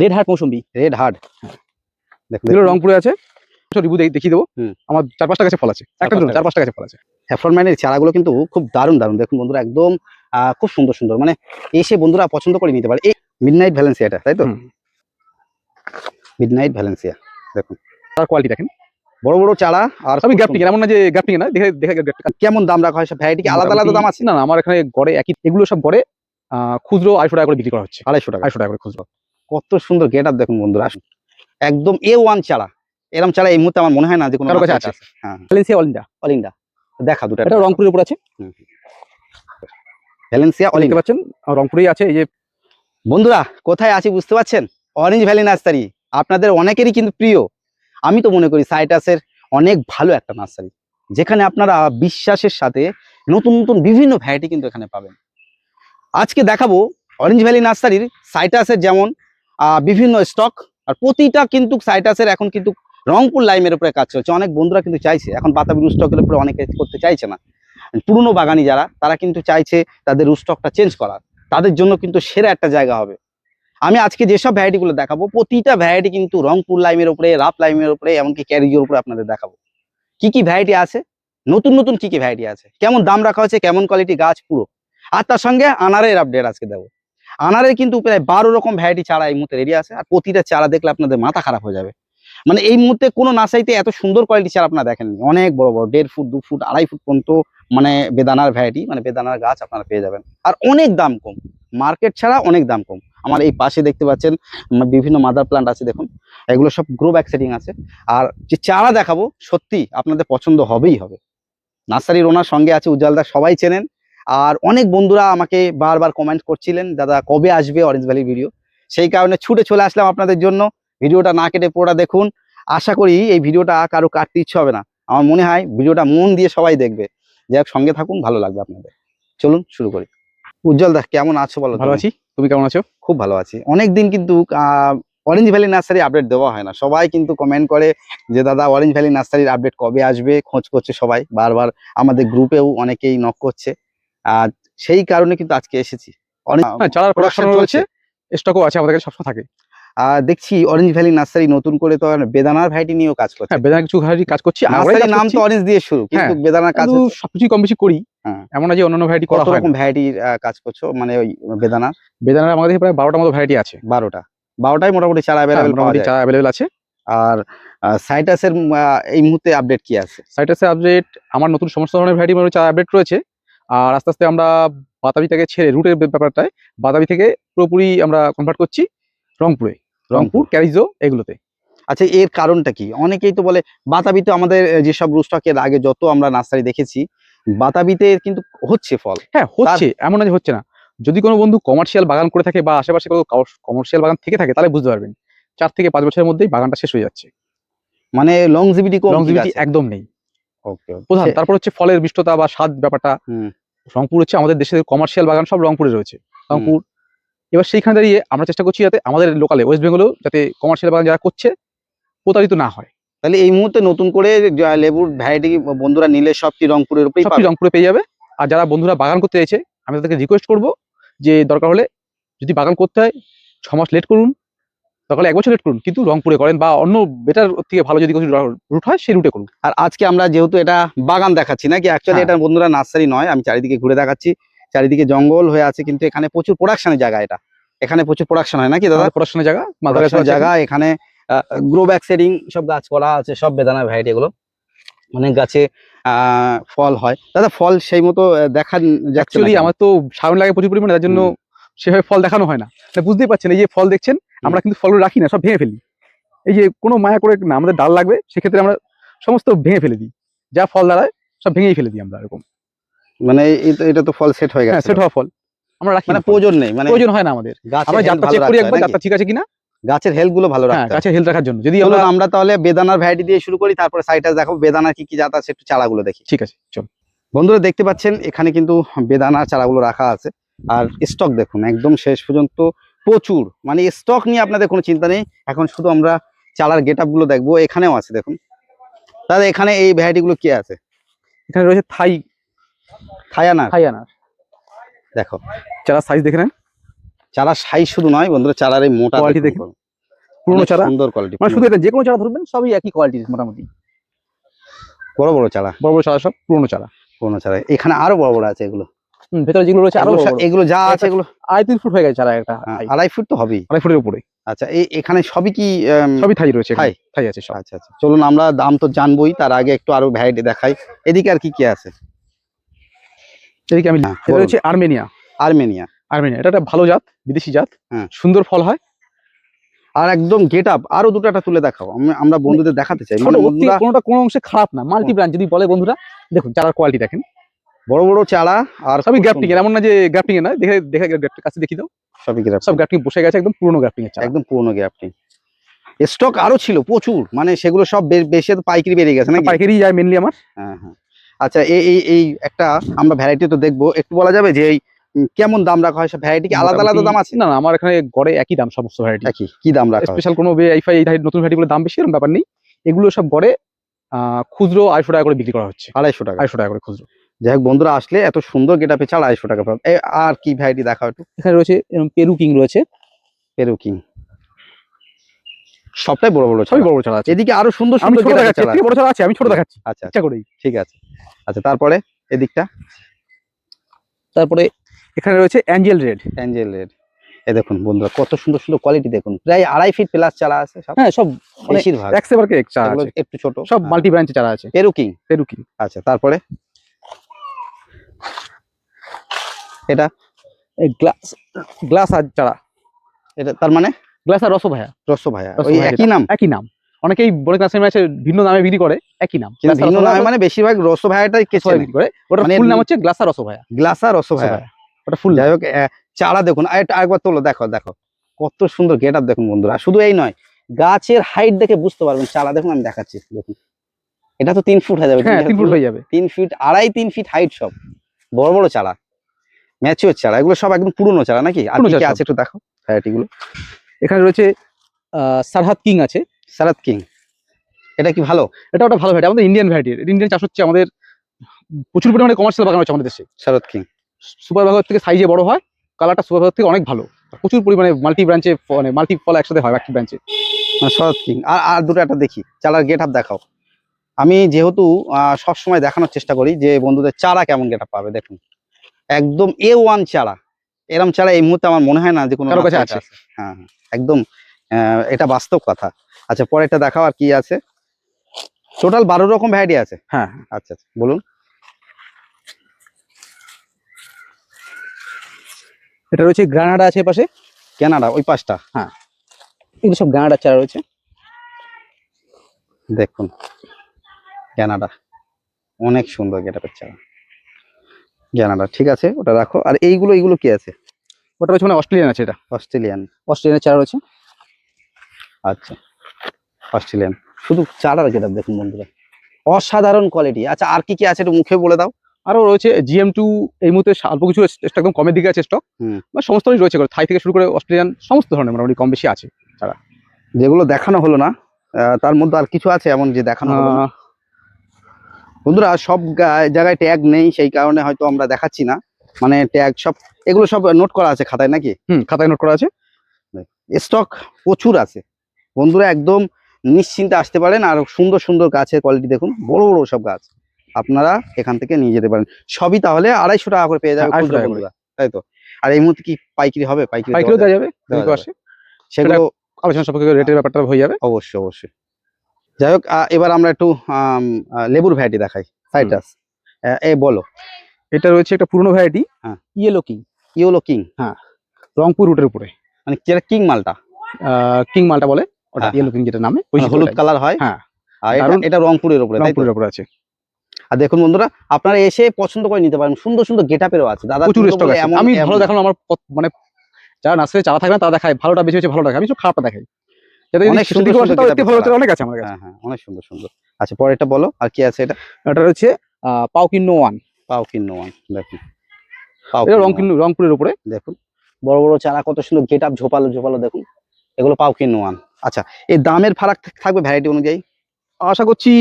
Red heart mosambi. Red heart দেখুন, এগুলো রংপুরে আছে। রিভিউ দেখিয়ে দেবো। আমার 4-5টা গাছে ফল আছে, একটা দুটো 4-5টা গাছে ফল আছে। স্যাফরন মাইনের চারাগুলো কিন্তু খুব দারুণ দারুণ। দেখুন বন্ধুরা, একদম খুব সুন্দর সুন্দর, মানে এসে বন্ধুরা পছন্দ করে নিতে পারে। এই মিডনাইট ভ্যালেন্সিয়া, এটা তাই তো? মিডনাইট ভ্যালেন্সিয়া দেখুন, তার কোয়ালিটি দেখেন, বড় বড় চারা। আর সবই গ্রাফটিং, এমন না যে গ্রাফটিং না। দেখে দেখে কেমন দাম রাখা হয়? সব ভ্যারাইটি কি আলাদা আলাদা দাম আছে? না না, আমার এখানে গড়ে একই। এগুলো সব গড়ে খুচরো 250 টাকা করে বিক্রি করা হচ্ছে। 250 টাকা করে খুচরো। কত সুন্দর গেট আপ দেখুন বন্ধুরা, একদম A1 চারা। এরকম চারা এই মুহূর্তে আমার মনে হয় না যে কোনো কাছে আছে। হ্যাঁ, ভ্যালেন্সিয়া অলিন্ডা। অলিন্ডা দেখা দুটো, এটা রংপুরের উপর আছে। ভ্যালেন্সিয়া অলিন্ডা দেখতে পাচ্ছেন, রংপুরেই আছে। এই যে বন্ধুরা কোথায় আছি বুঝতে পারছেন? অরেঞ্জ ভ্যালি নার্সারি আপনাদের অনেকেরই কিন্তু প্রিয়। আমি তো মনে করি সাইটাসের অনেক ভালো একটা নার্সারি, যেখানে আপনারা বিশ্বাসের সাথে নতুন নতুন বিভিন্ন ভ্যারাইটি কিন্তু এখানে পাবেন। আজকে দেখাবো অরেঞ্জ ভ্যালি নার্সারির সাইটাসের যেমন বিভিন্ন স্টক, আর প্রতিটা কিন্তু সাইটাসের এখন কিন্তু রংপুর লাইমের উপরে কাজ চলছে। অনেক বন্ধুরা কিন্তু চাইছে এখন বাতাবি রুস্টকের উপরে অনেকে করতে চাইছে না। পুরনো বাগানি যারা, তারা কিন্তু চাইছে তাদের রুস্টকটা চেঞ্জ করার। তাদের জন্য কিন্তু সেরা একটা জায়গা হবে। আমি আজকে যেসব ভ্যারাইটিগুলো দেখাবো, প্রতিটা ভ্যারাইটি কিন্তু রংপুর লাইমের উপরে, রাপ লাইমের উপরে, এমনকি ক্যারিজের উপরে আপনাদের দেখাবো কি কি ভ্যারাইটি আছে, নতুন নতুন কি কি ভ্যারাইটি আছে, কেমন দাম রাখা হচ্ছে, কেমন কোয়ালিটি গাছ পুরো। আর তার সঙ্গে আনারের আপডেট আজকে দেবো। আনারের কিন্তু প্রায় 12 রকম ভ্যারাইটি চারা এই মুহূর্তে রেডি আছে। আর প্রতিটা চারা দেখলে আপনাদের মাথা খারাপ হয়ে যাবে। মানে এই মুহূর্তে কোনো নার্সারিতে এত সুন্দর কোয়ালিটি চারা আপনারা দেখেননি। অনেক বড় বড় 1.5 ফুট 2 ফুট 2.5 ফুট পর্যন্ত মানে বেদানার ভ্যারাইটি, মানে বেদানার গাছ আপনারা পেয়ে যাবেন। আর অনেক দাম কম, মার্কেট ছাড়া অনেক দাম কম। আমার এই পাশে দেখতে পাচ্ছেন বিভিন্ন মাদার প্লান্ট আছে, দেখুন এগুলো সব গ্রো ব্যাগ সেটিং আছে। আর যে চারা দেখাবো সত্যি আপনাদের পছন্দ হবেই হবে। নার্সারির ওনার সঙ্গে আছে উজ্জ্বলদা, সবাই চেনেন। আর অনেক বন্ধুরা আমাকে বারবার কমেন্ট করছিলেন, দাদা কবে আসবে অরেঞ্জ ভ্যালি ভিডিও। সেই কারণে ছুটে চলে আসলাম আপনাদের জন্য। ভিডিওটা না কেটে পুরোটা দেখুন। আশা করি এই ভিডিওটা কারো কাটতে ইচ্ছে হবে না। আমার মনে হয় ভিডিওটা মন দিয়ে সবাই দেখবে। যাই হোক, সঙ্গে থাকুন, ভালো লাগবে আপনাদের। চলুন শুরু করি। উজ্জ্বলদা কেমন আছো বলো? ভালো আছি, তুমি কেমন আছো? খুব ভালো আছি। অনেকদিন কিন্তু অরেঞ্জ ভ্যালি নার্সারি আপডেট দেওয়া হয় না। সবাই কিন্তু কমেন্ট করে যে দাদা অরেঞ্জ ভ্যালি নার্সারির আপডেট কবে আসবে, খোঁজ করছে সবাই বারবার। আমাদের গ্রুপেও অনেকেই নক করছে। আর সেই কারণে কিন্তু আজকে এসেছি। চারার প্রোডাকশন রয়েছে, স্টকও আছে, আমাদের কাছে সবসময় থাকে। দেখছি অরেঞ্জ ভ্যালি নার্সারি নতুন করে তো বেদানার ভ্যারাইটি নিয়েও কাজ করছে। হ্যাঁ, বেদানা কিছু ভ্যারাইটি কাজ করছি। নার্সারির নাম তো অরেঞ্জ দিয়ে শুরু, কিন্তু বেদানার কাজ সবকিছু কম বেশি করি। এমন না যে অন্যান্য ভ্যারাইটি করা হয় না। কত রকম ভ্যারাইটির কাজ করছো মানে ওই বেদানার আমাদের প্রায় 12টার মতো ভ্যারাইটি আছে। 12টাই মোটামুটি চারা অ্যাভেলেবেল আছে। আর সাইটাসের এই মুহূর্তে আপডেট কি আছে? সাইটাসের আপডেট আমার নতুন সমস্ত ধরনের ভ্যারাইটি চারা আপডেট রয়েছে। আর আস্তে আস্তে আমরা বাতাবি থেকে ছেড়ে রুটের ব্যাপারটায় বাতাবি থেকে পুরোপুরি আমরা কনভার্ট করছি রংপুর ক্যারিজো এগুলোতে। আচ্ছা, এর কারণটা কি? অনেকেই তো বলে বাতাবি তো আমাদের যেসব রুস্টকের আগে যত আমরা নার্সারি দেখেছি, বাতাবিতে কিন্তু হচ্ছে ফল। হ্যাঁ হচ্ছে, এমন না যে হচ্ছে না। যদি কোনো বন্ধু কমার্শিয়াল বাগান করে থাকে বা আশেপাশে কোনো কমার্শিয়াল বাগান থেকে থাকে, তাহলে বুঝতে পারবেন 4 থেকে 5 বছরের মধ্যেই বাগানটা শেষ হয়ে যাচ্ছে। মানে লংজিভিটি একদম নেই। ওকে, প্রধান তারপর হচ্ছে ফলের মিষ্টতা বা স্বাদ ব্যাপারটা। রংপুর হচ্ছে আমাদের দেশের কমার্শিয়াল বাগান সব রংপুরে রয়েছে। রংপুর এবার সেইখানে দাঁড়িয়ে আমরা চেষ্টা করছি যাতে আমাদের লোকালে ওয়েস্ট বেঙ্গলেও যাতে কমার্শিয়াল বাগান যারা করছে প্রতারিত না হয়। তাহলে এই মুহূর্তে নতুন করে লেবুর ভ্যারাইটি বন্ধুরা নিলে সব কি রংপুরের উপরেই পাবে? রংপুরে পেয়ে যাবে। আর যারা বন্ধুরা বাগান করতে চাইছে, আমি তাদেরকে রিকোয়েস্ট করব যে দরকার হলে যদি বাগান করতে হয় 6 মাস লেট করুন, দরকার হলে 1 বছর লেট করুন, কিন্তু রংপুরে করেন বা অন্য বেটার থেকে ভালো যদি কিছু রুট হয় সেই রুটে করুন। আর আজকে আমরা যেহেতু এটা বাগান দেখাচ্ছি নাকি, অ্যাকচুয়ালি এটা বন্ধুরা নার্সারি নয়, আমি চারিদিকে ঘুরে দেখাচ্ছি। চারিদিকে জঙ্গল হয়ে আছে, কিন্তু এখানে প্রচুর প্রোডাকশনের জায়গা। এখানে প্রচুর প্রোডাকশন হয় নাকি দাদা? প্রোডাকশনের জায়গা। এখানে গ্রো ব্যাগ সেটিং সব গাছ করা আছে, সব বেদানা ভ্যারাইটি। এগুলো অনেক গাছে ফল হয়। দাদা ফল সেই মতো দেখা যাচ্ছে? আমার তো সাউন্ড লাগে প্রচুর পরিমাণে, তার জন্য সেভাবে ফল দেখানো হয় না। বুঝতেই পারছেন, এই যে ফল দেখছেন, আমরা কিন্তু ফলগুলো রাখি না, সব ভেঙে ফেলি। এই যে কোনো মায়া করে না, আমাদের ডাল লাগবে, সেক্ষেত্রে আমরা সমস্ত ভেঙে ফেলে দিই। যা ফল দাঁড়ায় সব ভেঙেই ফেলে দিই আমরা। এরকম মানে এটা তো ফল সেট হয়ে গেছে। সেট হওয়া ফল আমরা রাখি না, প্রয়োজন নেই, মানে প্রয়োজন হয় না আমাদের। আমরা জাতটা চেক করি একবার, জাতটা ঠিক আছে কিনা। গাছের হেলথ গুলো ভালো রাখতে, গাছের হেলথ রাখার জন্য। যদি আমরা তাহলে বেদানার ভ্যারাইটি দিয়ে শুরু করি, তারপরে সাইটাস দেখাবো বেদানার কি কি জাত আছে, একটু চারাগুলো দেখি। ঠিক আছে, চল। বন্ধুরা দেখতে পাচ্ছেন এখানে কিন্তু বেদানার চারাগুলো রাখা আছে। আর স্টক দেখুন একদম শেষ পর্যন্ত প্রচুর, মানে স্টক নিয়ে আপনাদের কোনো চিন্তা নেই। এখন শুধু আমরা চারার গেট আপ গুলো দেখবো। এখানেও আছে দেখুন দাদা, এখানে এই ভ্যারাইটি গুলো কি আছে? এখানে রয়েছে থাই আনার। দেখো চারা সাইজ দেখে নেন। চারার সাইজ শুধু নয় বন্ধুরা, চারার এই মোটা Quality দেখুন। পুরনো চারা, সুন্দর কোয়ালিটি, মানে শুধু এটা যে কোনো চারা ধরবেন সবই একই কোয়ালিটির মোটামুটি। বড় বড় চারা, বড় বড় চারা সব পুরনো চারা। পুরনো চারা এখানে আরো বড় বড় আছে এগুলো। ভেতরে যেগুলো রয়েছে আরো এগুলো বড় বড়। এগুলো যা আছে একটা এগুলো 2.5-3 ফুট হয়ে গেছে চারা একটা। 2.5 ফুট তো হবেই। 2.5 ফুটের উপরে। আচ্ছা এখানে সবই কি সবই থাই রয়েছে, থাই? থাই আছে সব। আচ্ছা আচ্ছা, চলুন আমরা দাম তো জানবোই, তার আগে একটু আরো ভ্যারাইটি দেখাই। এদিকে আর কি কি আছে? এদিকে আমি, এটা বলুন। হচ্ছে আর্মেনিয়া। আর্মেনিয়া। আর্মেনিয়া এটা একটা ভালো জাত, বিদেশি জাত, হ্যাঁ। সুন্দর ফল হয়। আর একদম গেট আপ, আরো দুটো একটা তুলে দেখাও, আমরা বন্ধুদের দেখাতে চাই। ছোট মানে অতি বন্ধুরা কোনোটা কোনো অংশে খারাপ না, মাল্টি ব্রাঞ্চ যদি বলে বন্ধুরা, দেখুন চারার কোয়ালিটি দেখেন, বড় বড় চারা আর সবই খুব গ্রাফটিং সুন্দর। এর, এমন না যে গ্রাফটিং এর না, দেখে দেখে গ্রাফটিং কাছে দেখি দাও, সবই গ্রাফটিং, সব গ্রাফটিং বসে গেছে, একদম পুরনো গ্রাফটিং এর চারা। একদম পুরনো গ্রাফটিং। স্টক আরো ছিল প্রচুর, মানে সেগুলো সব বেশি তো পাইকারি বেরিয়ে গেছে নাকি? পাইকারি যায় মেনলি আমার। হ্যাঁ হ্যাঁ। আচ্ছা এই একটা আমরা ভ্যারাইটি তো দেখবো, একটু বলা যাবে যে এই কেমন দাম রাখা হয়? সব ভ্যারাইটি কি আলাদা আলাদা দাম আছে? না না, আমার এখানে গড়ে একই দাম সমস্ত ভ্যারাইটি। একই, কি দাম রাখা হয়? স্পেশাল কোনো আইফাই এই নতুন ভ্যারাইটি গুলো দাম বেশি এরকম ব্যাপার নেই, এগুলো সব গড়ে খুচরো 250 টাকা করে বিক্রি করা হচ্ছে। 250 টাকা। 250 টাকা করে খুচরো। যাই হোক বন্ধুরা, আসলে এত সুন্দর গেট আপে ছাড়া 250 টাকা পাবেন। আর কি ভ্যারাইটি দেখাও একটু? এখানে রয়েছে পেরু কিং রয়েছে। পেরু কিং সবটাই বড় বড়, সবই বড় বড় চারা আছে। এদিকে আরো সুন্দর আমি সুন্দর ছোট গেট আপে দেখাচ্ছি, চারা। এর থেকে বড় চারা আছে, আমি ছোট দেখাচ্ছি আচ্ছা ইচ্ছা করেই। ঠিক আছে। আচ্ছা তারপরে এদিকটা? তারপরে এখানে রয়েছে অ্যাঞ্জেল রেড। Angel red. এই দেখুন বন্ধুরা, কত সুন্দর সুন্দর কোয়ালিটি দেখুন, প্রায় 2.5 ফিট প্লাস চারা আছে সব। হ্যাঁ সব মানে বেশিরভাগ এক্সেবারকে এক চারা এগুলো আছে, একটু ছোট, সব মাল্টি ব্রাঞ্চে চারা আছে। Peru king. Peru king. আচ্ছা তারপরে এটা? এই গ্লাস আর চারা, এটা তার মানে গ্লাস আর রসভায়া। রসভায়া, ওই একই নাম? একই নাম, অনেকেই বড় ক্লাসের ম্যাচে ভিন্ন নামে বিক্রি করে, একই নাম। কিন্তু ভিন্ন নামে, মানে বেশিরভাগ রসভায়াটাই কেসে বিক্রি করে, ওটার মানে ফুল নাম হচ্ছে গ্লাস আর রসভায়া। গ্লাসা রসভায়া, ওটা ফুল। যাই হোক চারা দেখুন, আরেকবার তোলো, দেখো দেখো কত সুন্দর গেট আপ দেখুন বন্ধুরা। শুধু এই নয়, গাছের হাইট দেখে বুঝতে পারবেন। চারা দেখুন, আমি দেখাচ্ছি দেখুন, এটা তো 3 ফুট হয়ে যাবে। হ্যাঁ 3 ফুট হয়ে যাবে। 3 ফিট, 2.5-3 ফিট হাইট, সব বড় বড় চারা, ম্যাচিওর চারা। এগুলো সব একদম পুরনো চারা নাকি? আর কি কি আছে একটু দেখো ভ্যারাইটি গুলো? এখানে রয়েছে সারহাত কিং আছে। সারাত কিং, এটা কি ভালো? এটা ওটা ভালো ভ্যারাইটি, আমাদের ইন্ডিয়ান ভ্যারাইটি। ইন্ডিয়ান চাষ হচ্ছে আমাদের প্রচুর পরিমাণে, কমার্শিয়াল বাগান হচ্ছে আমাদের দেশে। সারাত কিং সুপার বাগান থেকে সাইজে বড় হয়, কালারটা সুপার বাগান থেকে অনেক ভালো, প্রচুর পরিমাণে মাল্টি ব্রাঞ্চে, মানে মাল্টি ফল একসাথে হয় একটি ব্রাঞ্চে। সারাত কিং। আর দুটো একটা দেখি, চারার গেট আপ দেখাও। আমি যেহেতু সব সময় দেখানোর চেষ্টা করি যে বন্ধুদের চারা কেমন গেট আপ পাবে, দেখুন একদম A1 চারা। এরম চারা এই মুহূর্তে আমার মনে হয় না যে কোনো কারো কাছে আছে। হ্যাঁ হ্যাঁ, একদম এটা বাস্তব কথা। আচ্ছা পরেরটা দেখাও, আর কি আছে? টোটাল 12 রকম ভ্যারাইটি আছে? হ্যাঁ আচ্ছা আচ্ছা বলুন। এটা রয়েছে গ্রানাডা আছে পাশে। কানাডা ওই পাশটা? হ্যাঁ এগুলো সব গ্রানাডার চারা রয়েছে। দেখুন কানাডা, অনেক সুন্দর গেটআপের চারা। কানাডা ঠিক আছে, ওটা রাখো। আর এইগুলো কি আছে? ওটা রয়েছে মানে অস্ট্রেলিয়ান আছে, এটা অস্ট্রেলিয়ান। অস্ট্রেলিয়ানের চারা রয়েছে। আচ্ছা অস্ট্রেলিয়ান। শুধু চারার গেটআপ দেখুন বন্ধুরা, অসাধারণ কোয়ালিটি। আচ্ছা আর কি কি আছে একটু মুখে বলে দাও। আরো রয়েছে GM2, এই মুহূর্তে অল্প কিছু স্টক একদম কমের দিকে আছে স্টক, সমস্তই রয়েছে, থাই থেকে শুরু করে অস্ট্রেলিয়ান সমস্ত ধরনের মোটামুটি কম বেশি আছে চারা। যেগুলো দেখানো হলো না তার মধ্যে আর কিছু আছে এমন যে দেখানো হলো না? বন্ধুরা সব জায়গায় ট্যাগ নেই, সেই কারণে হয়তো আমরা দেখাচ্ছি না। মানে ট্যাগ সব, এগুলো সব নোট করা আছে খাতায় নাকি? খাতায় নোট করা আছে। স্টক প্রচুর আছে বন্ধুরা, একদম নিশ্চিন্তে আসতে পারেন। আর সুন্দর সুন্দর গাছের কোয়ালিটি দেখুন, বড় বড় সব গাছ, আপনারা এখান থেকে নিয়ে যেতে পারেন। সবই তাহলে 250 টাকা করে পেয়ে যাবে খুচরা বন্ধুরা, তাই তো? আর এই মুহূর্তে কি পাইকারি হবে? পাইকারিও দেওয়া যাবে, সেগুলো আলোচনা সাপেক্ষে রেটের ব্যাপারটা হয়ে যাবে। অবশ্যই অবশ্যই। যাই হোক এবার আমরা একটু লেবুর ভ্যারাইটি দেখাই। সাইট্রাস বলো। এটা রয়েছে একটা পুরনো variety, yellow king. Yellow king, হ্যাঁ রংপুর রুটের উপরে, মানে কিং মালটা, কিং মালটা বলে ওটা, ইয়েলো কিং যেটা নামে, হলুদ কালার হয়। হ্যাঁ আর এটা রংপুরের উপরে, রংপুরের উপরে আছে। আর দেখুন বন্ধুরা, আপনারা এসে পছন্দ করে নিতে পারেন। সুন্দর সুন্দর গেটআপেরও আছে দাদা, প্রচুর স্টক আছে। আমি ভালো দেখানো, আমার মানে যারা নার্সারি চারা থাকে না তারা দেখায় ভালোটা, বেশি বেশি ভালো দেখায়, আমি সব খারাপটা দেখাই। অনেক সুন্দর সুন্দর অনেক আছে আমার কাছে। হ্যাঁ অনেক সুন্দর সুন্দর। আচ্ছা পরেরটা বলো, আর কি আছে? এটা রয়েছে পাউকিনো 1। পাউকিনো 1 দেখুন, এটা রংপুরের উপরে। দেখুন বড় বড় চারা, কত সুন্দর গেটআপ, ঝোপালো ঝোপালো দেখুন, এগুলো পাউকিনো 1। আচ্ছা এই দামের ফারাক থাকবে ভ্যারাইটি অনুযায়ী? আশা করছি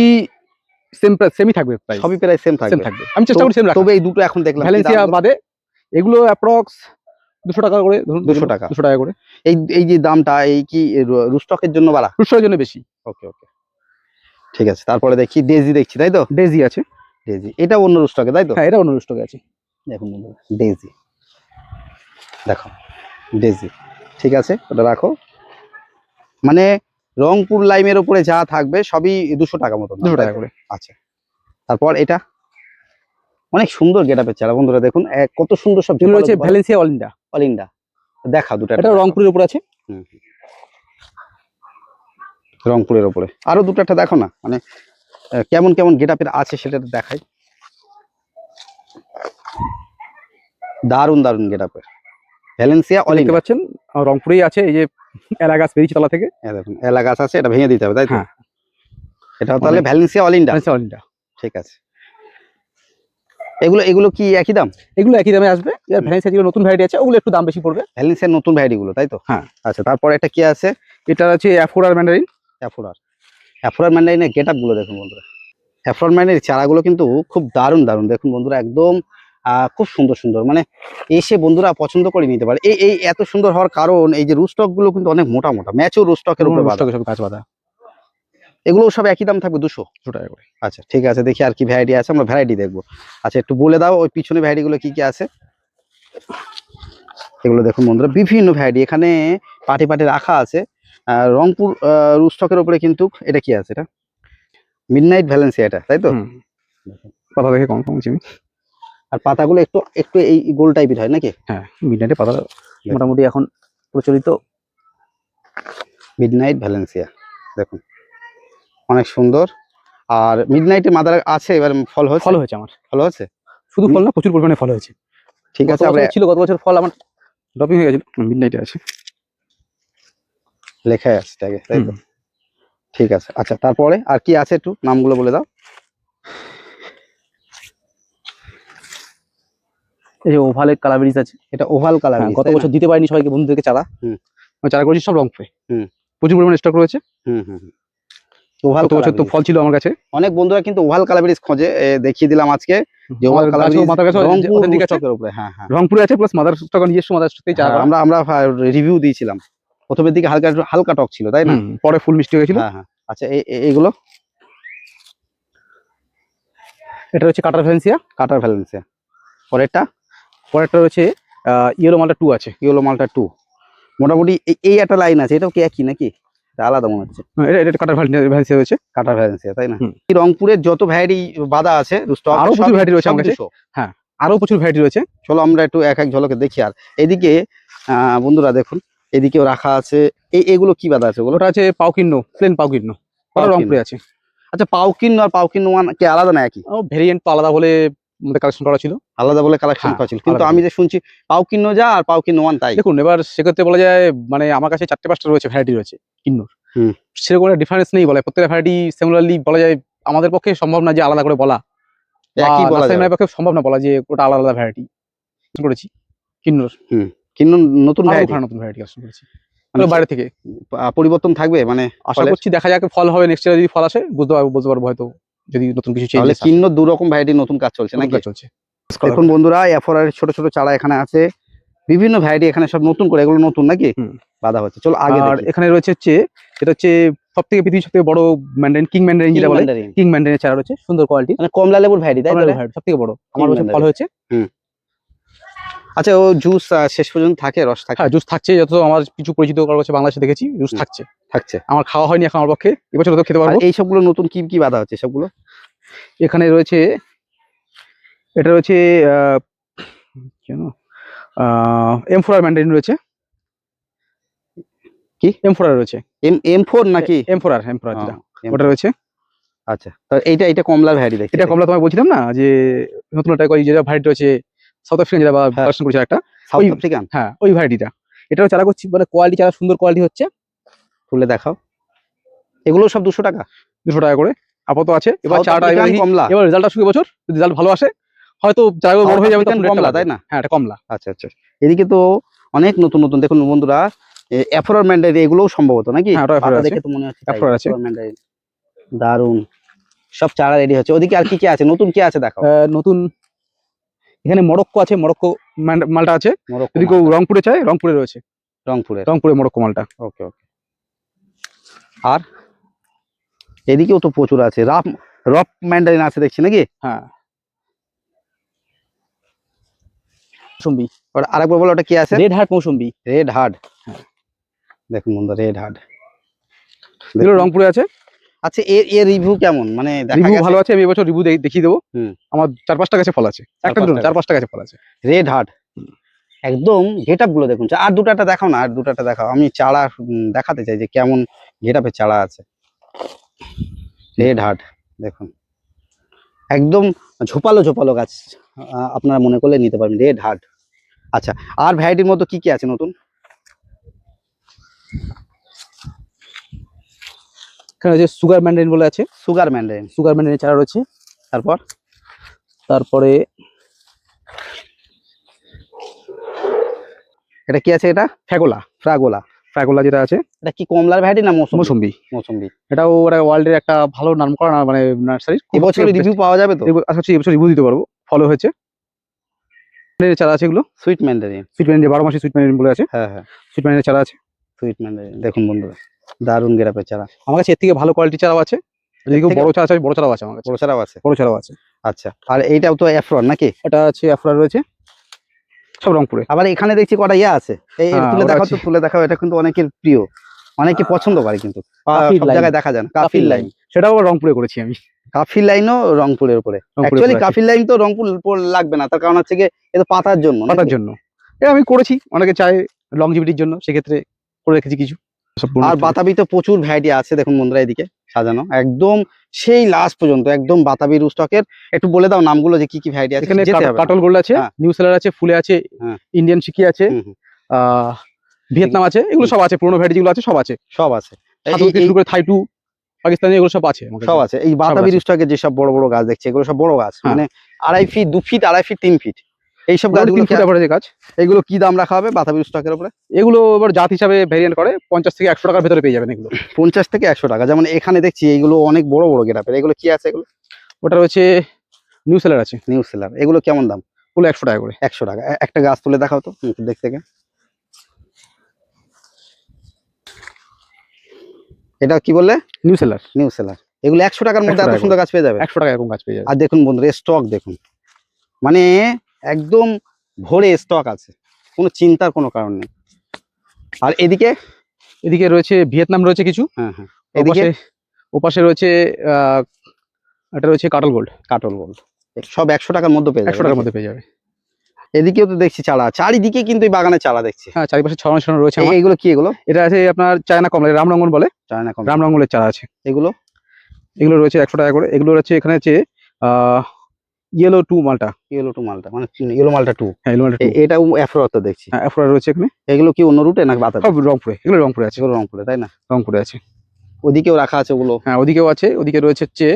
সেমই থাকবে, সবই প্রায় সেম থাকবে। আমি চেষ্টা করি সেম রাখার। তবে এই দুটো এখন দেখলাম ভ্যালেন্সিয়া বাদে এগুলো অ্যাপ্রক্স 200 টাকা করে ধরুন, 200 টাকা। 200 টাকা করে। এই এই যে দামটা এই কি রুস্টকের জন্য বাড়া? রুস্টকের জন্য বেশি। ওকে ওকে, ঠিক আছে। তারপরে দেখি ডেজি, দেখছি তাই তো? ডেজি আছে। ডেজি এটা অন্য রুস্টকে তাই তো? হ্যাঁ, এটা অন্য রুস্টকে আছে। দেখুন বন্ধুরা, ডেজি দেখো, ডেজি ঠিক আছে, ওটা রাখো। মানে রংপুর লাইমের উপরে যা থাকবে সবই 200 টাকা মতো, 200 টাকা করে। আচ্ছা। তারপর এটা অনেক সুন্দর গেটআপের চারা বন্ধুরা, দেখুন কত সুন্দর সব এগুলো রয়েছে ভ্যালেন্সিয়া অলিন্ডা। অলিন্ডা। দেখা দুটো, এটা রংপুরের উপর আছে। রংপুরের উপরে আরো দুটো একটা দেখো না, মানে কেমন কেমন গেটআপের আছে সেটা দেখাই। দারুন দারুন গেটআপের ভ্যালেন্সিয়া দেখতে অলিন্ডা। পাচ্ছেন রংপুরেই আছে। এই যে এলা গাছ বেরিয়েছে তলা থেকে। দেখুন এলা গাছ আছে, এটা ভেঙে দিতে হবে তাই তো? হ্যাঁ, এটা তাহলে ভ্যালেন্সিয়া অলিন্ডা। Valencia Olinda. ঠিক আছে। এগুলো এগুলো কি একই দাম? এগুলো একই দামে আসবে। এর ভ্যালেন্সিয়া যেগুলো নতুন ভ্যারাইটি আছে ওগুলো একটু দাম বেশি পড়বে। ভ্যালেন্সিয়ার নতুন ভ্যারাইটি গুলো তাই তো? হ্যাঁ। আচ্ছা, তারপর এটা কি আছে? এটা আছে অ্যাফোরার ম্যান্ডারিন। অ্যাফোরার ম্যান্ডারিনের গেটআপ গুলো দেখুন বন্ধুরা। অ্যাফোরার ম্যান্ডারিনের চারাগুলো কিন্তু খুব দারুণ দারুণ, দেখুন বন্ধুরা, একদম খুব সুন্দর সুন্দর, মানে এসে বন্ধুরা পছন্দ করে নিতে পারে। এই এত সুন্দর হওয়ার কারণ এই যে রুস্টক গুলো কিন্তু অনেক মোটা মোটা, ম্যাচও রুস্টকের উপরে বাঁধা। সব গাছ বাঁধা। এগুলো সব একই দাম থাকবে 200 টাকা করে। আচ্ছা ঠিক আছে, দেখি আর কি ভ্যারাইটি আছে, আমরা ভ্যারাইটি দেখবো। আচ্ছা একটু বলে দাও ওই পিছনে ভ্যারাইটি গুলো কি কি আছে। এগুলো দেখুন বন্ধুরা বিভিন্ন ভ্যারাইটি এখানে পাটি পাটি রাখা আছে। রংপুর রুস্টকের উপরে কিন্তু এটা কি আছে? এটা মিডনাইট ভ্যালেন্সিয়া, এটা তাই তো? পাতা দেখে কম কমছি আমি। আর পাতাগুলো একটু একটু এই গোল টাইপের হয় নাকি? হ্যাঁ, মিডনাইটে পাতা মোটামুটি এখন প্রচলিত। মিডনাইট ভ্যালেন্সিয়া দেখুন অনেক সুন্দর। আর মিডনাইটে মাদার আছে, এবার ফল হয়েছে? ফল হয়েছে আমার। ফল হয়েছে, শুধু ফল না, প্রচুর পরিমাণে ফল হয়েছে। ঠিক আছে। আমরা ছিল গত বছর ফল আমার ড্রপিং হয়ে গেছিল। মিডনাইটে আছে, লেখাই আছে ট্যাগে তাই তো? ঠিক আছে। আচ্ছা তারপরে আর কি আছে একটু নামগুলো বলে দাও। এই যে ওভাল কালাবেরিজ আছে। এটা ওভাল কালার। গত বছর দিতে পারিনি সবাইকে, বন্ধুদেরকে চারা। আমি চারা করেছি সব রংপুরে। প্রচুর পরিমাণে স্টক রয়েছে। ওভাল বছর তো ফল ছিল আমার কাছে। অনেক বন্ধুরা কিন্তু ওভাল কালাবেরিজ খোঁজে, দেখিয়ে দিলাম আজকে যে ওভাল কালাবেরিজ রংপুরের উপরে। হ্যাঁ হ্যাঁ, রংপুরে আছে, প্লাস মাদার স্টক নিজস্ব মাদার স্টক থেকে চারা। আমরা রিভিউ দিয়েছিলাম। প্রথমের দিকে হালকা হালকা টক ছিল তাই না? পরে ফুল মিষ্টি হয়েছিল। হ্যাঁ হ্যাঁ। আচ্ছা এইগুলো, এটা হচ্ছে কাটার ভ্যালেন্সিয়া। পরেরটা রয়েছে ইয়েলো মালটা 2 আছে। ইয়েলো মালটা 2। মোটামুটি এই একটা লাইন আছে, এটাও কি একই নাকি? আলাদা মনে হচ্ছে। এটা কাটার ভ্যালেন্সিয়া রয়েছে। কাটার ভ্যালেন্সিয়া তাই না? রংপুরের যত ভ্যারাইটি বাঁধা আছে আরো প্রচুর ভ্যারাইটি রয়েছে আমার কাছে। হ্যাঁ, আরো প্রচুর ভ্যারাইটি রয়েছে। চলো আমরা একটু এক এক ঝলকে দেখি। আর এদিকে বন্ধুরা দেখুন, এদিকেও রাখা আছে। এগুলো কি বাঁধা আছে? ওটা আছে পাউকিন্নো, প্লেন পাউকিন্নো। ওটা রংপুরে আছে। আচ্ছা পাউকিন্নো আর পাউকিন্নো ওয়ান কি আলাদা না একই? ভেরিয়েন্ট তো আলাদা বলে আমাদের কালেকশন করা ছিল। আলাদা বলে কালেকশন করা ছিল, কিন্তু আমি যে শুনছি পাউকিন্নো যা আর পাউকিন্নো ওয়ান তাই। দেখুন এবার সেক্ষেত্রে বলা যায়, মানে আমার কাছে 4-5টা রয়েছে ভ্যারাইটি রয়েছে কিন্নোর। সেরকম একটা ডিফারেন্স নেই বলে, প্রত্যেকটা ভ্যারাইটি সিমিলারলি বলা যায়। আমাদের পক্ষে সম্ভব না যে আলাদা করে বলা, একই বলা যায়। আমার পক্ষে সম্ভব না বলা যে ওটা আলাদা আলাদা ভ্যারাইটি করেছি কিন্নোর। কিন্নোর নতুন ভ্যারাইটি কালেকশন করেছি বাইরে থেকে। পরিবর্তন থাকবে মানে আশা করছি, দেখা যাক ফল হবে নেক্সট ইয়ার। যদি ফল আসে বলতে পারবো হয়তো, যদি নতুন কিছু চেঞ্জ। তাহলে কিন্নোর 2 রকম ভ্যারাইটি নতুন কাজ চলছে নাকি? চলছে। দেখুন বন্ধুরা, এফোরার ছোট ছোট চারা এখানে আছে, বিভিন্ন ভ্যারাইটি এখানে সব নতুন করে, এগুলো নতুন নাকি বাঁধা হচ্ছে। চলো আগে দেখি। এখানে রয়েছে এটা হচ্ছে সবথেকে পৃথিবীর সবথেকে বড় ম্যান্ডারিন, কিং ম্যান্ডারিন যেটা বলে। কিং ম্যান্ডারিনের চারা রয়েছে, সুন্দর কোয়ালিটি, মানে কমলা লেবুর ভ্যারাইটি তাই তো? সবথেকে বড় আমার কাছে ফল হয়েছে। আচ্ছা ও জুস শেষ পর্যন্ত থাকে, রস থাকে? হ্যাঁ, জুস থাকছে। যত আমার কিছু পরিচিত কাছে বাংলাদেশে দেখেছি, জুস থাকছে। আমার খাওয়া হয়নি এখন আমার পক্ষে, এবছর তো খেতে পারবো। এই সবগুলো নতুন কি কি বাঁধা হচ্ছে সবগুলো? এখানে রয়েছে, এটা রয়েছে এমফোরার ম্যান্ডারিন রয়েছে। কি এমফোরার রয়েছে? M4 নাকি? এমফোরার যেটা ওটা রয়েছে। আচ্ছা, তো এটা কমলার ভ্যারাইটি দেখছি। এটা কমলা, তোমায় বলছিলাম না যে নতুন একটা যেটা ভ্যারাইটি রয়েছে, সাউথ আফ্রিকান যেটা কালেকশন করেছে একটা। South African? হ্যাঁ, ওই ভ্যারাইটিটা। এটাও চারা করছি, মানে কোয়ালিটি চারা, সুন্দর কোয়ালিটি হচ্ছে। তুলে দেখাও। এগুলো সব 200 টাকা? 200 টাকা করে আপাতত আছে। এবার চারাটা কমলা, এবার রেজাল্ট আসবে বছর, যদি রেজাল্ট ভালো আসে হয়তো চারা বড় হয়ে যাবে। কমলা তাই না? হ্যাঁ, এটা কমলা। আচ্ছা আচ্ছা। এদিকে তো অনেক নতুন নতুন দেখুন বন্ধুরা, এফোরার ম্যান্ডারিন এগুলোও সম্ভবত নাকি? দেখে তো মনে হচ্ছে এফোরার আছে। দারুন, সব চারা রেডি হচ্ছে। ওদিকে আর কি কি আছে নতুন, কি আছে দেখাও। নতুন এখানে মরক্কো আছে, মরক্কো মালটা আছে, মরক্কো যদি কেউ রংপুরে চায় রংপুরে রয়েছে, রংপুরে মরক্কো মালটা। ওকে ওকে। আর এদিকেও তো প্রচুর আছে, রক ম্যান্ডারিন আছে দেখছি নাকি? হ্যাঁ মৌসুম্বি, ওটা আরেকবার বলো, ওটা কি আছে? Red heart mosambi. Red heart, দেখুন বন্ধু, রেড হার্ট এগুলো রংপুরে আছে। আচ্ছা, এর রিভিউ কেমন, মানে দেখা রিভিউ গেছে? ভালো আছে, আমি এবছর রিভিউ দেখিয়ে দেবো। হুম। আমার 4-5টা গাছে ফল আছে, একটা দুটো 4-5টা গাছে ফল আছে। রেড হার্ট একদম গেট আপ গুলো দেখুন। আর দুটাটা দেখাও না, আর দুটাটা দেখাও, আমি চারা দেখাতে চাই যে কেমন গেট আপের চারা আছে। রেড হার্ট দেখুন, একদম ঝোপালো ঝোপালো গাছ, আপনারা মনে করলে নিতে পারবেন রেড হার্ট। আচ্ছা, আর ভ্যারাইটির মধ্যে কি কি আছে নতুন? এখানে যে সুগার ম্যান্ডারিন বলে আছে, সুগার ম্যান্ডারিন, সুগার ম্যান্ডারিন চারা রয়েছে। তারপরে এটা কি আছে? এটা ফ্যাগোলা, ফ্রাগোলা যেটা আছে, এটা কি কমলার ভ্যারাইটি না মৌসুম্বি। মৌসুম্বি, এটাও ওয়ার্ল্ডের একটা ভালো নাম করা মানে নার্সারি। এবছর রিভিউ পাওয়া যাবে তো? আশা করছি এবছর রিভিউ দিতে পারবো, ফলো হয়েছে। চারা আছে এগুলো, সুইট ম্যান্ডারিন, যে 12 মাসে সুইট ম্যান্ডারিন বলে আছে। হ্যাঁ হ্যাঁ, সুইট ম্যান্ডারিন চারা আছে। সুইট ম্যান্ডারিন দেখুন বন্ধুরা, দারুণ গেরাপের চারা। আমার কাছে এর থেকে ভালো কোয়ালিটি চারাও আছে, যদি কেউ বড় চারা চাই বড় চারাও আছে আমার কাছে, বড় চারাও আছে। বড় চারাও আছে। আচ্ছা, আর এইটাও তো অ্যাফ্রন নাকি? এটা আছে অ্যাফ্রা রয়েছে, সব রংপুরে। আবার এখানে দেখছি কটা ইয়া আছে, এই হ্যাঁ, তুলে ওটা দেখাও আছে। তো, তুলে দেখাও। এটা কিন্তু অনেকের প্রিয়, অনেকে পছন্দ করে, কিন্তু কাফির সব লাইন। জায়গায় দেখা যায় না। কাফির লাইন, সেটাও আবার রংপুরে করেছি আমি। কাফির লাইনও রংপুরের উপরে। রংপুরে অ্যাকচুয়ালি করেছি। কাফির লাইন তো রংপুর লাগবে না, তার কারণ হচ্ছে গিয়ে এটা পাতার জন্য, পাতার জন্য এটা আমি করেছি, অনেকে চায় লংজিভিটির জন্য, সেক্ষেত্রে করে রেখেছি কিছু। আর বাতাবি তো প্রচুর ভ্যারাইটি আছে, দেখুন বন্ধুরা এদিকে সাজানো একদম সেই লাস্ট পর্যন্ত, একদম বাতাবি রুস্টকের। একটু বলে দাও নামগুলো, যে কি কি ভ্যারাইটি আছে। এখানে যেতে হবে না। কাটল গোল্ড আছে, হ্যাঁ। নিউ সেলার আছে, ফুলে আছে, হ্যাঁ। ইন্ডিয়ান শিকি আছে, হুম, হুম, ভিয়েতনাম আছে, এগুলো সব আছে। পুরোনো ভ্যারাইটি যেগুলো আছে সব আছে, সব আছে। সাত থেকে শুরু করে থাইটু, পাকিস্তানি, এগুলো সব আছে আমার কাছে। সব আছে। এই বাতাবি আছে। রুস্টকের যেসব বড় বড় গাছ দেখছি, এগুলো সব বড় গাছ, হ্যাঁ। মানে 2.5 ফিট, 2 ফিট, 2.5 ফিট, 3 ফিট এইসব গাছগুলো। 3 ফুট অ্যাভারেজে গাছ। এগুলো কি দাম রাখা হবে বাতাবি রুস্টকের উপরে? এগুলো এবার জাত হিসাবে ভেরিয়েন্ট করে, 50 থেকে 100 টাকার ভেতরে পেয়ে যাবেন এগুলো। 50 থেকে 100 টাকা। যেমন এখানে দেখছি এইগুলো অনেক বড় বড় গেটাপের, এগুলো কি আছে? এগুলো ওটা রয়েছে নিউ সেলার আছে, নিউ সেলার। এগুলো কেমন দাম? পুরো 100 টাকা করে। 100 টাকা। একটা গাছ তুলে দেখাও তো দেখতে থেকে। এটা কি বললে? New seller. New seller. এগুলো 100 টাকার মধ্যে 100 এত টাকা সুন্দর গাছ পেয়ে যাবে? 100 টাকা এরকম গাছ পেয়ে যাবে। আর দেখুন বন্ধুরা, স্টক দেখুন, মানে একদম ভরে স্টক আছে, কোনো চিন্তার কোনো কারণ নেই। আর এদিকে রয়েছে ভিয়েতনাম রয়েছে কিছু। হ্যাঁ হ্যাঁ, এদিকে ওপাশে রয়েছে এটা রয়েছে কাটল গোল্ড। কাটল গোল্ড, সব 100 টাকার মধ্যে পেয়ে যাবে। 100 টাকার মধ্যে পেয়ে যাবে। এদিকেও তো দেখছি চারা, চারিদিকে কিন্তু এই বাগানে চারা দেখছি। হ্যাঁ, চারিপাশে ছড়ানো ছড়ানো রয়েছে আমার। এইগুলো কি? এগুলো এটা আছে আপনার চায়না কমলা, রামরঙ্গন বলে, চায়না কমলা। রামরঙ্গনের চারা আছে। এগুলো রয়েছে 100 টাকা করে। এগুলো রয়েছে এখানে আছে ইয়েলো 2 মালটা। ইয়েলো টু মালটা, মানে ইয়েলো মালটা 2। হ্যাঁ, ইয়েলো মালটা 2। এটাও অ্যাফ্রো তো দেখছি। হ্যাঁ, অ্যাফ্রা রয়েছে এখানে। এগুলো কি অন্য রুটে নাকি বাতাবি? সব রংপুরে, এগুলো রংপুরে আছে। এগুলো রংপুরে, তাই না? রংপুরে আছে। ওদিকেও রাখা আছে ওগুলো। হ্যাঁ, ওদিকেও আছে। ওদিকে রয়েছে হচ্ছে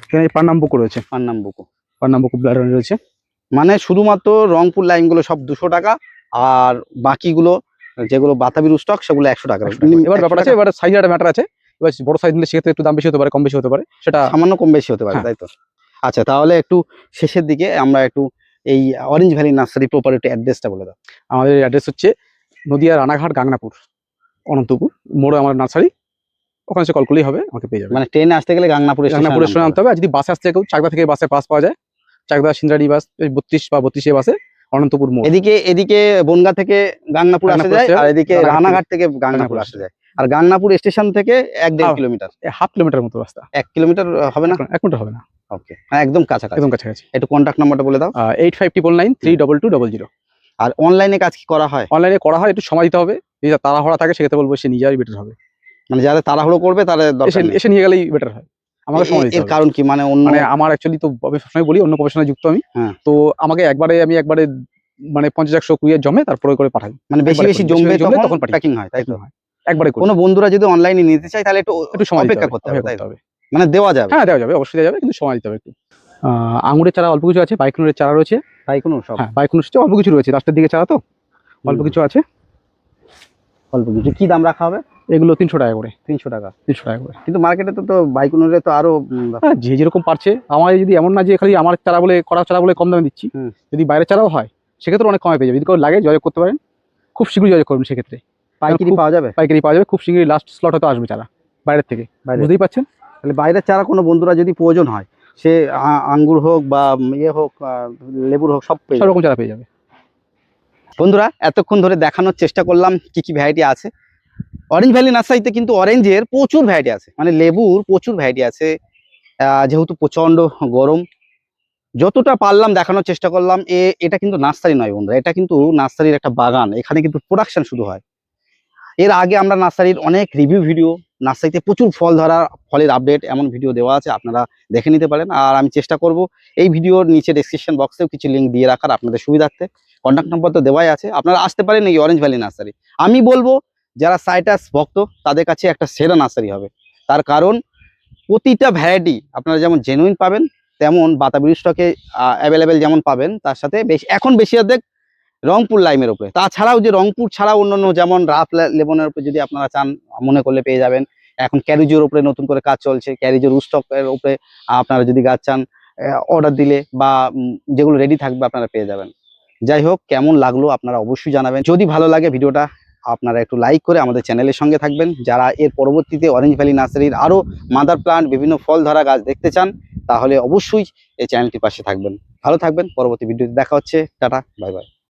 এখানে পান্নাম্বুকো রয়েছে, পান্নাম্বুকো ব্লাড রয়েছে। মানে শুধুমাত্র রংপুর লাইনগুলো সব 200 টাকা, আর বাকিগুলো যেগুলো বাতাবি রুস্টক সেগুলো 100 টাকা। এবার ব্যাপার আছে, এবার সাইজ একটা ম্যাটার আছে। এবার বড় সাইজ নিলে সেক্ষেত্রে একটু দাম বেশি হতে পারে, কম বেশি হতে পারে, সেটা সামান্য কম বেশি হতে পারে, হ্যাঁ। তাই তো? আচ্ছা, তাহলে একটু শেষের দিকে আমরা একটু এই অরেঞ্জ ভ্যালি নার্সারি প্রপার্টি অ্যাড্রেসটা বলে দাও। আমাদের অ্যাড্রেস হচ্ছে নদিয়া রানাঘাট গাংনাপুর অনন্তপুর মোড়ে আমার নার্সারি। ওখানে কল করলেই হবে, আমাকে পেয়ে যাবে। মানে ট্রেনে আসতে গেলে গাংনাপুরে গাংনাপুরের সময় নামতে হবে। আর যদি বাসে আসতে কেউ, চাকদা থেকে বাসে পাস পাওয়া যায়, চাকদা সিন্দ্রাড়ি বাস 32 বা 32 বাসে অনন্তপুর মোড়। এদিকে বনগা থেকে গাংনাপুর আসা যায়, আর এদিকে রানাঘাট থেকে গাংনাপুর আসা যায়। আর গাংনাপুর স্টেশন থেকে 1-1.5 কিলোমিটার, 1/2 কিলোমিটার মতো রাস্তা। 1 কিলোমিটার হবে না? 1 মিনিট হবে না। ওকে, একদম কাছাকাছি। একদম কাছাকাছি। একটু কন্ট্যাক্ট নাম্বারটা বলে দাও। 8599932200। আর অনলাইনে কাজ কি করা হয়? অনলাইনে করা হয়, একটু সময় দিতে হবে। যদি তাড়াহুড়া থাকে সেক্ষেত্রে বলবো সে নিয়ে যাওয়াই বেটার হবে। মানে যারা তাড়াহুড়ো করবে তাদের দরকার নেই। এসে নিয়ে গেলেই বেটার হয়। আমাকে সময় দিতে এর হবে। কারণ কি? মানে অন্য, মানে আমার অ্যাকচুয়ালি তো আমি সবসময় বলি অন্য প্রফেশনে যুক্ত আমি। হ্যাঁ। তো আমাকে একবারে মানে 50-100 কুইয়ার জমে তারপরে করে পাঠাই। মানে বেশি একবারে বেশি করি, জমবে বেশি জমলে তখন তখন পাঠাই। প্যাকিং হয়, তাই তো? একবারে করি। কোনো বন্ধুরা যদি অনলাইনে নিতে চায় তাহলে একটু সময় অপেক্ষা করতে হবে, তাই করতে তো? হবে। মানে দেওয়া যাবে? হ্যাঁ, দেওয়া যাবে, অবশ্যই দেওয়া যাবে, কিন্তু সময় দিতে হবে একটু। আঙুরের চারা অল্প কিছু আছে, বাইকুনের চারা রয়েছে। তাই কোনো সব? হ্যাঁ, বাইকুনের অল্প কিছু রয়েছে, রাস্তার দিকে চারা তো অল্প কিছু আছে। অল্প কিছু। কি দাম রাখা হবে? এগুলো 300 টাকা করে, 300 টাকা। 300 টাকা করে। কিন্তু মার্কেটে তো বাইকুনুরে তো আরো হ্যাঁ, যে যেরকম পারছে। আমার যদি এমন না যে খালি আমার চারা বলে করা চারা বলে কম দামে দিচ্ছি, হুম। যদি বাইরের চারাও হয় সেক্ষেত্রে অনেক কমে পেয়ে যাবে। যদি কারো লাগে যোগাযোগ করতে পারেন, খুব শীঘ্রই যোগাযোগ করবেন। সেক্ষেত্রে পাইকারি খুব- পাওয়া যাবে? পাইকারি পাওয়া যাবে খুব শীঘ্রই। লাস্ট স্লট হয়তো আসবে চারা বাইরের থেকে, বাইরে? বুঝতেই পাচ্ছেন। তাহলে বাইরের চারা কোনো বন্ধুরা যদি প্রয়োজন হয়, সে আঙ্গুর হোক বা ইয়ে হোক, লেবুর হোক, সব পেয়ে সব যাবে। রকম চারা পেয়ে যাবে। বন্ধুরা এতক্ষণ ধরে দেখানোর চেষ্টা করলাম কি কি ভ্যারাইটি আছে। অরেঞ্জ ভ্যালি নার্সারিতে কিন্তু অরেঞ্জের প্রচুর ভ্যারাইটি আছে, মানে লেবুর প্রচুর ভ্যারাইটি আছে। যেহেতু প্রচন্ড গরম, যতটা পারলাম দেখানোর চেষ্টা করলাম। এটা কিন্তু নার্সারি নয় বন্ধুরা, এটা কিন্তু নার্সারির একটা বাগান। এখানে কিন্তু প্রোডাকশন শুরু হয়। এর আগে আমরা নার্সারির অনেক রিভিউ ভিডিও, নার্সারিতে প্রচুর ফল ধরা, ফলের আপডেট এমন ভিডিও দেওয়া আছে, আপনারা দেখে নিতে পারেন। আর আমি চেষ্টা করব এই ভিডিওর নিচে ডেসক্রিপশন বক্সেও কিছু লিঙ্ক দিয়ে রাখার, আপনাদের সুবিধার্থে। কন্ট্যাক্ট নাম্বার তো দেওয়াই আছে, আপনারা আসতে পারেন এই অরেঞ্জ ভ্যালি নার্সারি। আমি বলবো যারা সাইটাস ভক্ত তাদের কাছে একটা সেরা নার্সারি হবে। তার কারণ প্রতিটা ভ্যারাইটি আপনারা যেমন জেনুইন পাবেন, তেমন বাতাবি স্টকে অ্যাভেলেবেল যেমন পাবেন, তার সাথে এখন বেশি অর্ধেক রংপুর লাইমের উপরে। তাছাড়াও যে রংপুর ছাড়াও অন্যান্য যেমন রাফ লেবনের উপরে যদি আপনারা চান, মনে করলে পেয়ে যাবেন। এখন ক্যারিজোর উপরে নতুন করে কাজ চলছে, ক্যারিজোর স্টকের উপরে আপনারা যদি গাছ চান অর্ডার দিলে বা যেগুলো রেডি থাকবে আপনারা পেয়ে যাবেন। যাই হোক, কেমন লাগলো আপনারা অবশ্যই জানাবেন। যদি ভালো লাগে ভিডিওটা আপনারা একটু লাইক করে আমাদের চ্যানেলের সঙ্গে থাকবেন। যারা এর পরবর্তীতে অরেঞ্জ ভ্যালি নার্সারির আরো মাদার প্লান্ট, বিভিন্ন ফল ধরা গাছ দেখতে চান, তাহলে অবশ্যই এই চ্যানেলটির পাশে থাকবেন। ভালো থাকবেন, পরবর্তী ভিডিওতে দেখা হচ্ছে। Tata, bye bye.